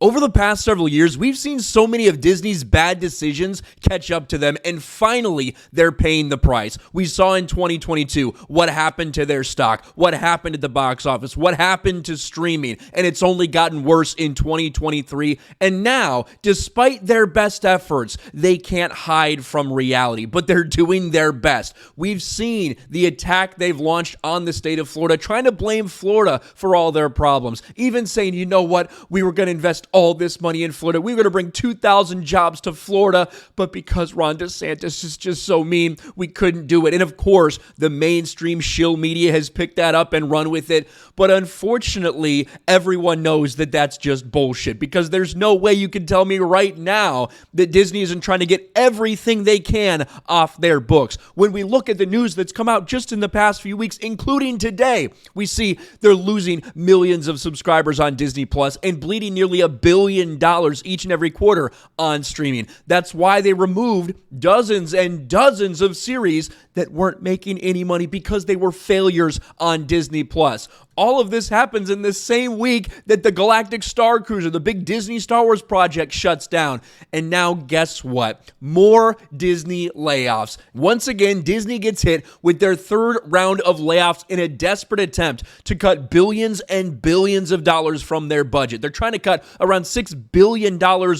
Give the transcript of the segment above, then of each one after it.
Over the past several years, we've seen so many of Disney's bad decisions catch up to them, and finally, they're paying the price. We saw in 2022 what happened to their stock, what happened at the box office, what happened to streaming, and it's only gotten worse in 2023. And now, despite their best efforts, they can't hide from reality, but they're doing their best. We've seen the attack they've launched on the state of Florida, trying to blame Florida for all their problems, even saying, you know what, we were going to invest all this money in Florida. We were going to bring 2,000 jobs to Florida, but because Ron DeSantis is just so mean, we couldn't do it. And of course, the mainstream shill media has picked that up and run with it. But unfortunately, everyone knows that that's just bullshit, because there's no way you can tell me right now that Disney isn't trying to get everything they can off their books. When we look at the news that's come out just in the past few weeks, including today, we see they're losing millions of subscribers on Disney Plus and bleeding nearly $1 billion each and every quarter on streaming. That's why they removed dozens and dozens of series that weren't making any money because they were failures on Disney Plus. All of this happens in the same week that the Galactic Star Cruiser, the big Disney Star Wars project, shuts down. And now guess what? More Disney layoffs. Once again, Disney gets hit with their third round of layoffs in a desperate attempt to cut billions and billions of dollars from their budget. They're trying to cut around $6 billion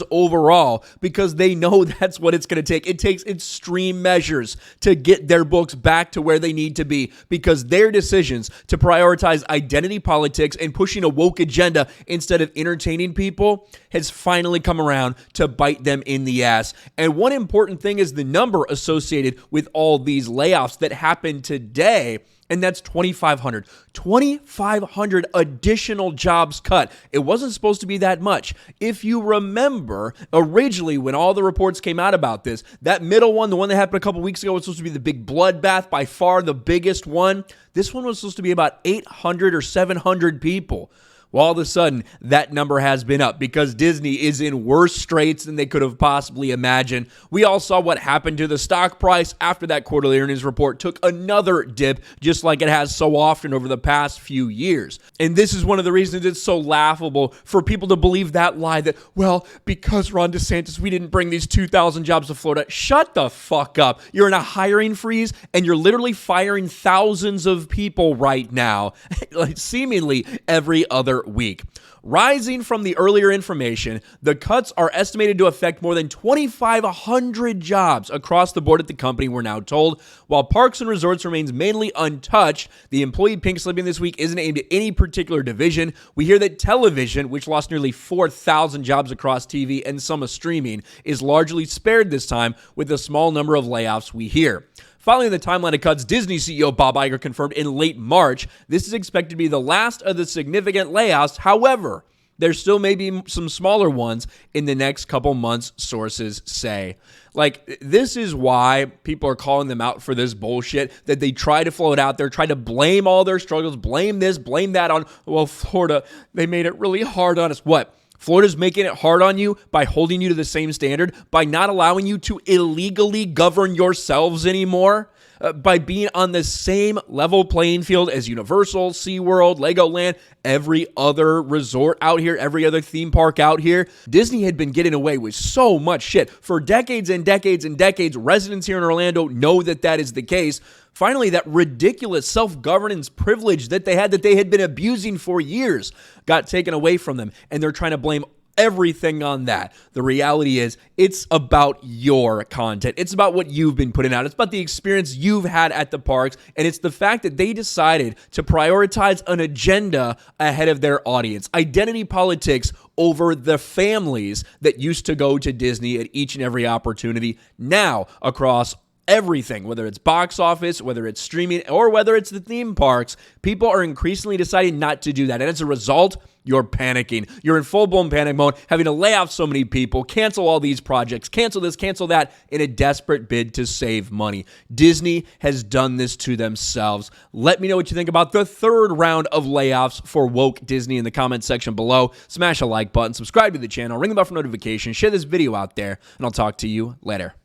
overall because they know that's what it's going to take. It takes extreme measures to get their books back to where they need to be, because their decisions to prioritize identity politics and pushing a woke agenda instead of entertaining people has finally come around to bite them in the ass. And one important thing is the number associated with all these layoffs that happened today, and that's 2,500. 2,500 additional jobs cut. It wasn't supposed to be that much. If you remember, originally when all the reports came out about this, that middle one, the one that happened a couple weeks ago, was supposed to be the big bloodbath, by far the biggest one. This one was supposed to be about 800 or 700 people. Well, all of a sudden, that number has been up because Disney is in worse straits than they could have possibly imagined. We all saw what happened to the stock price after that quarterly earnings report took another dip, just like it has so often over the past few years. And this is one of the reasons it's so laughable for people to believe that lie that, well, because Ron DeSantis, we didn't bring these 2,000 jobs to Florida. Shut the fuck up. You're in a hiring freeze, and you're literally firing thousands of people right now, like seemingly every other week. Rising from the earlier information, the cuts are estimated to affect more than 2,500 jobs across the board at the company, we're now told. While Parks and Resorts remains mainly untouched, the employee pink slipping this week isn't aimed at any particular division. We hear that television, which lost nearly 4,000 jobs across TV and some of streaming, is largely spared this time with the small number of layoffs we hear. Following the timeline of cuts, Disney CEO Bob Iger confirmed in late March, this is expected to be the last of the significant layoffs. However, there still may be some smaller ones in the next couple months, sources say. Like, this is why people are calling them out for this bullshit, that they try to float out there, try to blame all their struggles, blame this, blame that on, well, Florida, they made it really hard on us. What? Florida's making it hard on you by holding you to the same standard, by not allowing you to illegally govern yourselves anymore, by being on the same level playing field as Universal, SeaWorld, Legoland, every other resort out here, every other theme park out here. Disney had been getting away with so much shit for decades and decades and decades. Residents here in Orlando know that that is the case. Finally, that ridiculous self-governance privilege that they had been abusing for years got taken away from them, and they're trying to blame everything on that. The reality is, it's about your content. It's about what you've been putting out. It's about the experience you've had at the parks, and it's the fact that they decided to prioritize an agenda ahead of their audience. Identity politics over the families that used to go to Disney at each and every opportunity. Now, across everything, whether it's box office, whether it's streaming, or whether it's the theme parks, people are increasingly deciding not to do that. And as a result, you're panicking. You're in full-blown panic mode, having to lay off so many people, cancel all these projects, cancel this, cancel that, in a desperate bid to save money. Disney has done this to themselves. Let me know what you think about the third round of layoffs for woke Disney in the comments section below. Smash a like button, subscribe to the channel, ring the bell for notifications, share this video out there, and I'll talk to you later.